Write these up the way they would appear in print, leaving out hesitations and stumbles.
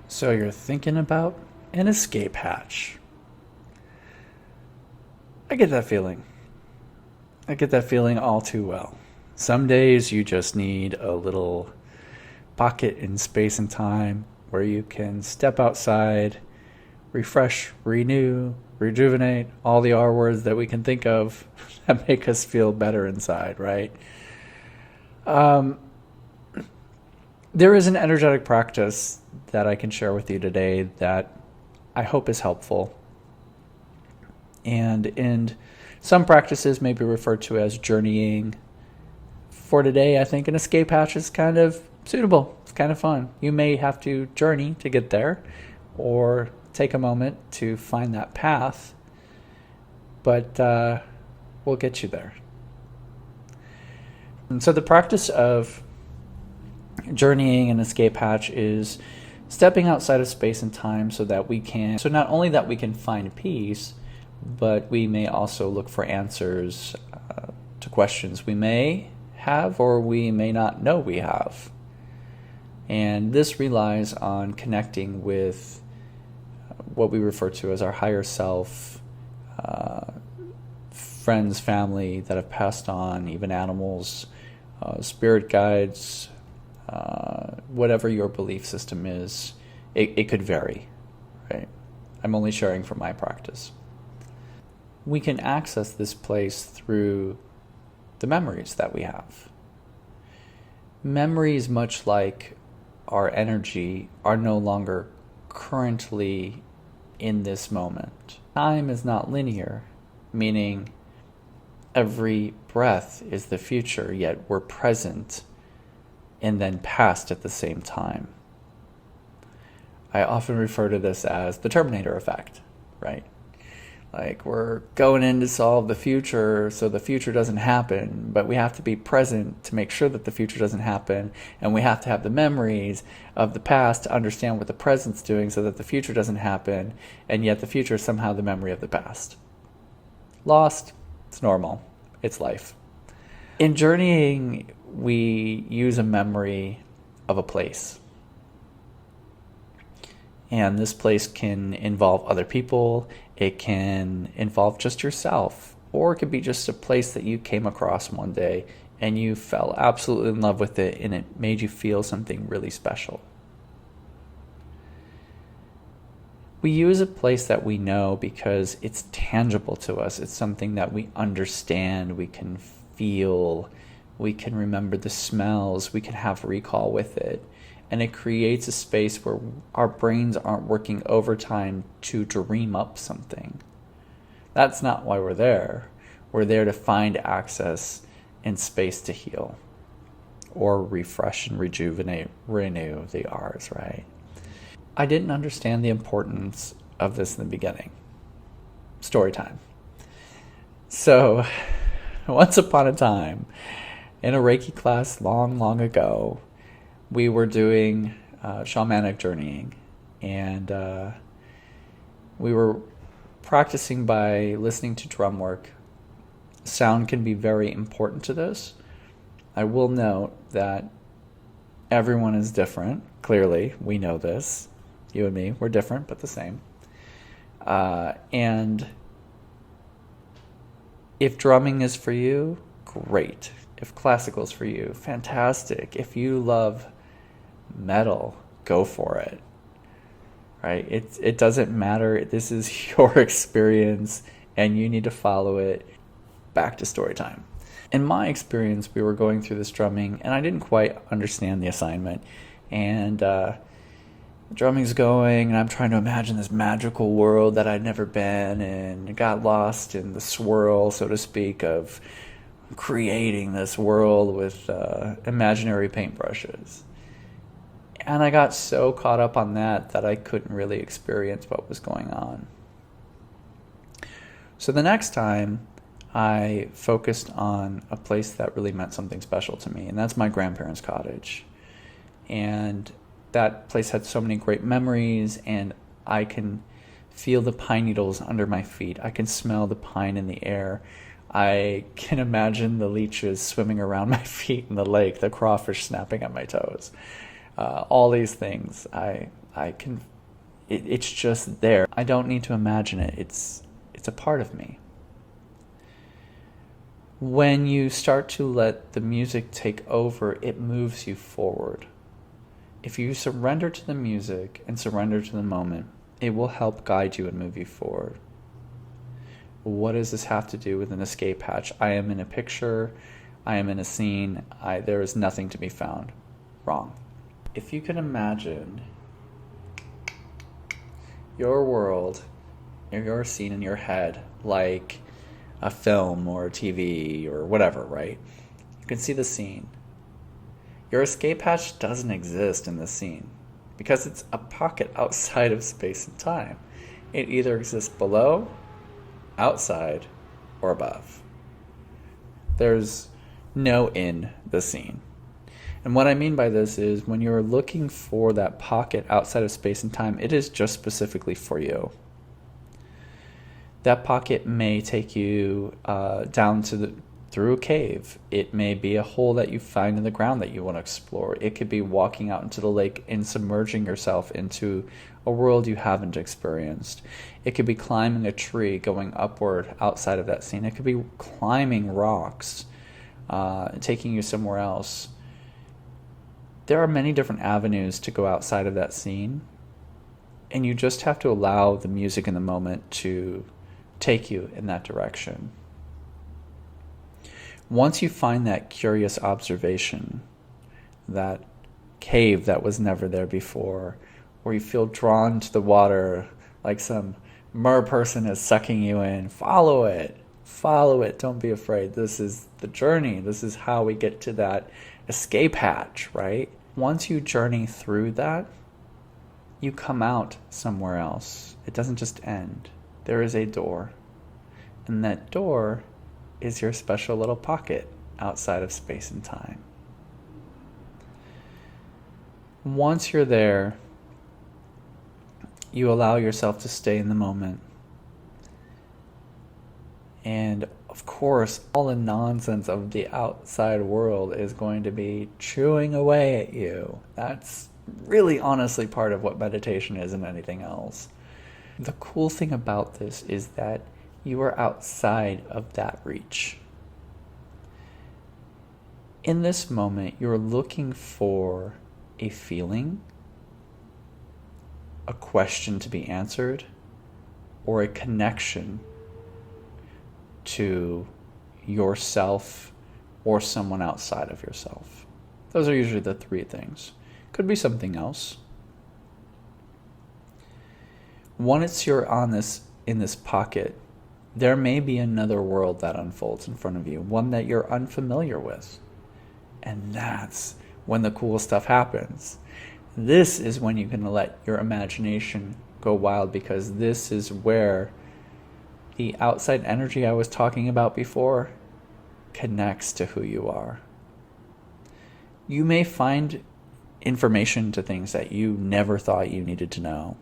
So you're thinking about an escape hatch. I get that feeling. I get that feeling all too well. Some days you just need a little pocket in space and time where you can step outside, refresh, renew, rejuvenate, all the R words that we can think of that make us feel better inside, right? There is an energetic practice that I can share with you today that I hope is helpful. And in some practices may be referred to as journeying. For today, I think an escape hatch is kind of suitable. It's kind of fun. You may have to journey to get there or take a moment to find that path, but we'll get you there. And so the practice of journeying an escape hatch is stepping outside of space and time so not only that we can find peace, but we may also look for answers to questions we may have or we may not know we have. And this relies on connecting with what we refer to as our higher self, friends, family that have passed on, even animals, spirit guides, whatever your belief system is. It could vary, right? I'm only sharing from my practice. We can access this place through the memories that we have. Memories, much like our energy, are no longer currently in this moment. Time is not linear, meaning every breath is the future, yet we're present and then past at the same time. I often refer to this as the Terminator effect, right? Like we're going in to solve the future so the future doesn't happen, but we have to be present to make sure that the future doesn't happen, and we have to have the memories of the past to understand what the present's doing so that the future doesn't happen, and yet the future is somehow the memory of the past. Lost, it's normal, it's life. In journeying, we use a memory of a place. And this place can involve other people, it can involve just yourself, or it could be just a place that you came across one day and you fell absolutely in love with it and it made you feel something really special. We use a place that we know because it's tangible to us. It's something that we understand, we can feel, we can remember the smells, we can have recall with it. And it creates a space where our brains aren't working overtime to dream up something. That's not why we're there. We're there to find access and space to heal or refresh and rejuvenate, renew the R's, right? I didn't understand the importance of this in the beginning. Story time. So, once upon a time, in a Reiki class long, long ago, we were doing shamanic journeying, and we were practicing by listening to drum work. Sound can be very important to this. I will note that everyone is different. Clearly, we know this. You and me, we're different, but the same. And if drumming is for you, great. If classical is for you, fantastic. If you love metal, go for it, right? It doesn't matter. This is your experience and you need to follow it. Back to story time. In my experience, we were going through this drumming and I didn't quite understand the assignment, and drumming's going and I'm trying to imagine this magical world that I'd never been in, and got lost in the swirl, so to speak, of creating this world with imaginary paintbrushes. And I got so caught up on that I couldn't really experience what was going on. So the next time, I focused on a place that really meant something special to me, and that's my grandparents' cottage. And that place had so many great memories, and I can feel the pine needles under my feet. I can smell the pine in the air. I can imagine the leeches swimming around my feet in the lake, the crawfish snapping at my toes. All these things I it's just there. I don't need to imagine it. It's a part of me. When you start to let the music take over, it moves you forward. If you surrender to the music and surrender to the moment, it will help guide you and move you forward. What does this have to do with an escape hatch? I am in a picture, I am in a scene, there is nothing to be found. Wrong. If you can imagine your world, your scene in your head, like a film or a TV or whatever, right? You can see the scene. Your escape hatch doesn't exist in the scene because it's a pocket outside of space and time. It either exists below, outside, or above. There's no in the scene. And what I mean by this is when you're looking for that pocket outside of space and time, it is just specifically for you. That pocket may take you down through a cave. It may be a hole that you find in the ground that you want to explore. It could be walking out into the lake and submerging yourself into a world you haven't experienced. It could be climbing a tree, going upward outside of that scene. It could be climbing rocks, taking you somewhere else. There are many different avenues to go outside of that scene, and you just have to allow the music in the moment to take you in that direction. Once you find that curious observation, that cave that was never there before, or you feel drawn to the water like some mer person is sucking you in, follow it, don't be afraid. This is the journey. This is how we get to that escape hatch, right? Once you journey through that, you come out somewhere else. It doesn't just end. There is a door, and that door is your special little pocket outside of space and time. Once you're there, you allow yourself to stay in the moment. And of course, all the nonsense of the outside world is going to be chewing away at you. That's really honestly part of what meditation is and anything else. The cool thing about this is that you are outside of that reach. In this moment, you're looking for a feeling, a question to be answered, or a connection to yourself or someone outside of yourself. Those are usually the three things. Could be something else. Once you're in this pocket, there may be another world that unfolds in front of you, one that you're unfamiliar with. And that's when the cool stuff happens. This is when you can let your imagination go wild, because this is where the outside energy I was talking about before connects to who you are. You may find information to things that you never thought you needed to know.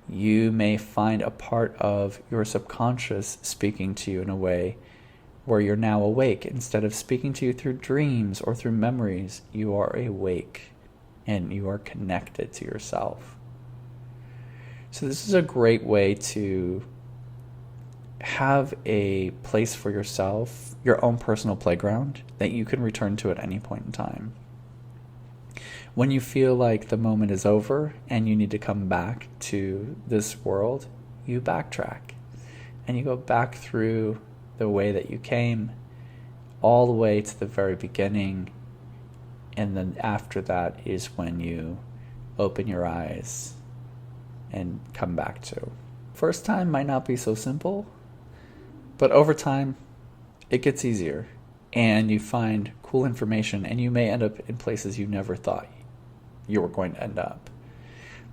You may find a part of your subconscious speaking to you in a way where you're now awake. Instead of speaking to you through dreams or through memories, you are awake and you are connected to yourself. So this is a great way to have a place for yourself, your own personal playground that you can return to at any point in time. When you feel like the moment is over and you need to come back to this world, you backtrack and you go back through the way that you came, all the way to the very beginning, and then after that is when you open your eyes and come back to. First time might not be so simple, but over time it gets easier and you find cool information, and you may end up in places you never thought you were going to end up.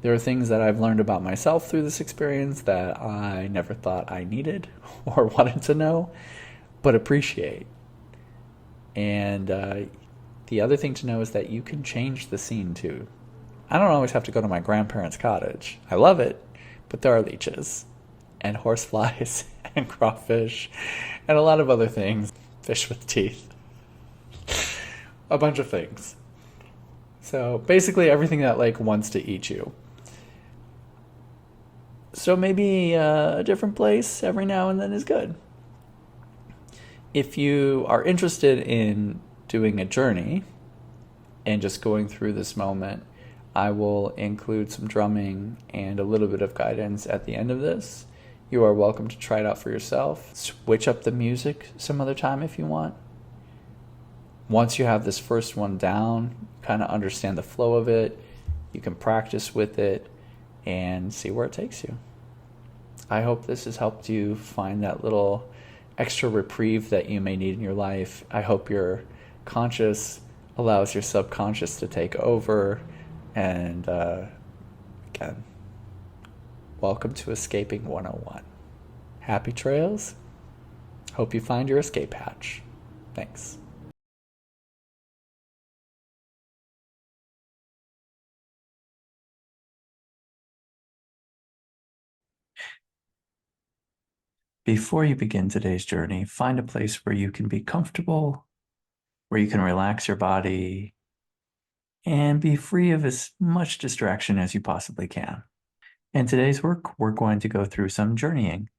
There are things that I've learned about myself through this experience that I never thought I needed or wanted to know, but appreciate. And the other thing to know is that you can change the scene too. I don't always have to go to my grandparents' cottage. I love it, but there are leeches and horseflies and crawfish and a lot of other things. Fish with teeth. A bunch of things. So basically everything that wants to eat you. So maybe a different place every now and then is good. If you are interested in doing a journey and just going through this moment, I will include some drumming and a little bit of guidance at the end of this. You are welcome to try it out for yourself. Switch up the music some other time if you want. Once you have this first one down, kind of understand the flow of it, you can practice with it and see where it takes you. I hope this has helped you find that little extra reprieve that you may need in your life. I hope your conscious allows your subconscious to take over. And again, welcome to Escaping 101. Happy trails. Hope you find your escape hatch. Thanks. Before you begin today's journey, find a place where you can be comfortable, where you can relax your body, and be free of as much distraction as you possibly can. In today's work, we're going to go through some journeying.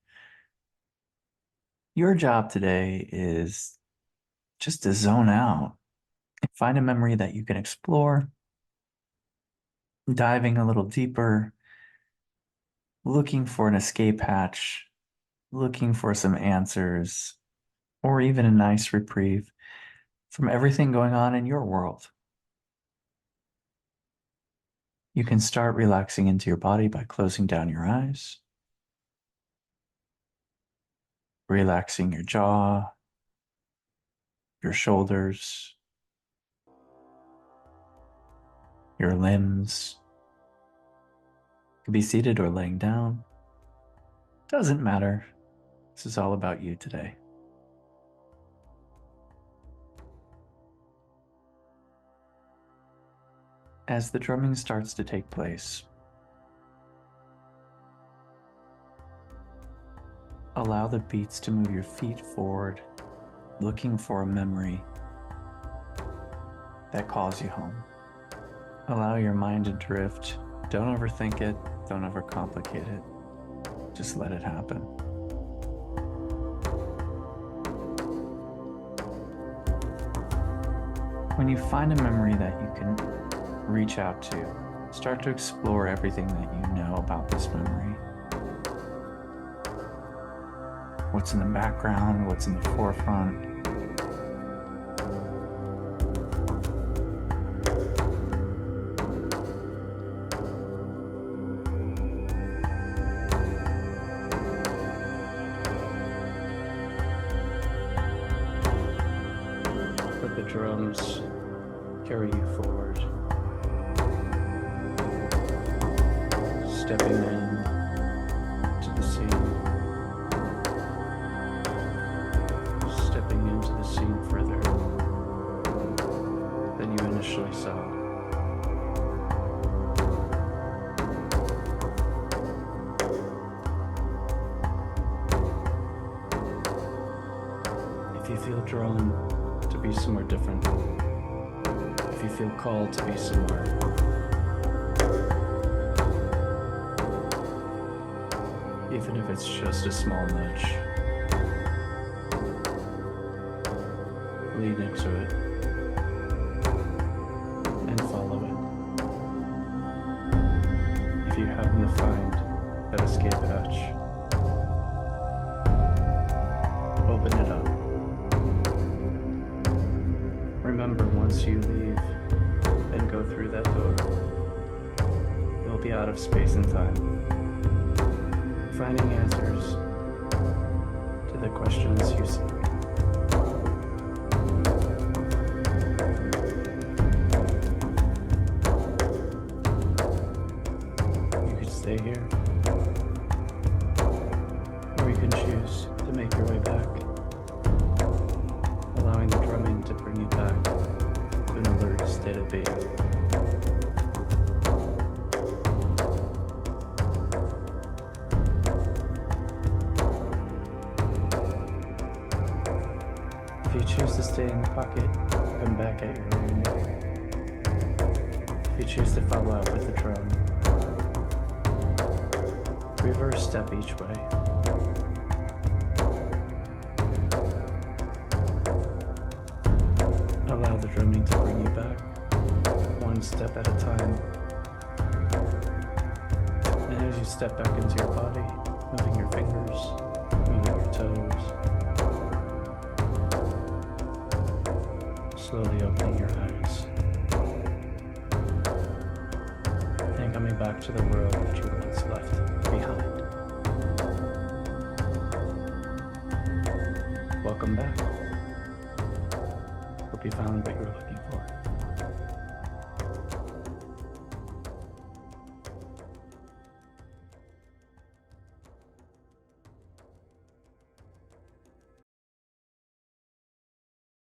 Your job today is just to zone out and find a memory that you can explore, diving a little deeper, looking for an escape hatch, looking for some answers, or even a nice reprieve from everything going on in your world. You can start relaxing into your body by closing down your eyes, relaxing your jaw, your shoulders, your limbs. You can be seated or laying down. Doesn't matter. This is all about you today. As the drumming starts to take place, allow the beats to move your feet forward, looking for a memory that calls you home. Allow your mind to drift. Don't overthink it. Don't overcomplicate it. Just let it happen. When you find a memory that you can reach out to, start to explore everything that you know about this memory. What's in the background, what's in the forefront. Let the drums carry you forward. Stepping in to the scene, stepping into the scene further than you initially saw. If you feel drawn to be somewhere different, if you feel called to be somewhere, even if it's just a small nudge, lean into it and follow it. If you happen to find that escape hatch, open it up. Remember, once you leave and go through that door, you'll be out of space and time, finding answers to the questions you seek. You could stay here, or you can choose to make your way back, allowing the drumming to bring you back to an alert state of being. If you choose to stay in the pocket, come back at your own way. If you choose to follow up with the drum, Reverse step each way. Allow the drumming to bring you back, one step at a time. And as you step back into your body, moving your fingers, moving your toes, slowly opening your eyes, and coming back to the world that you once left behind. Welcome back. Hope you found what you were looking for.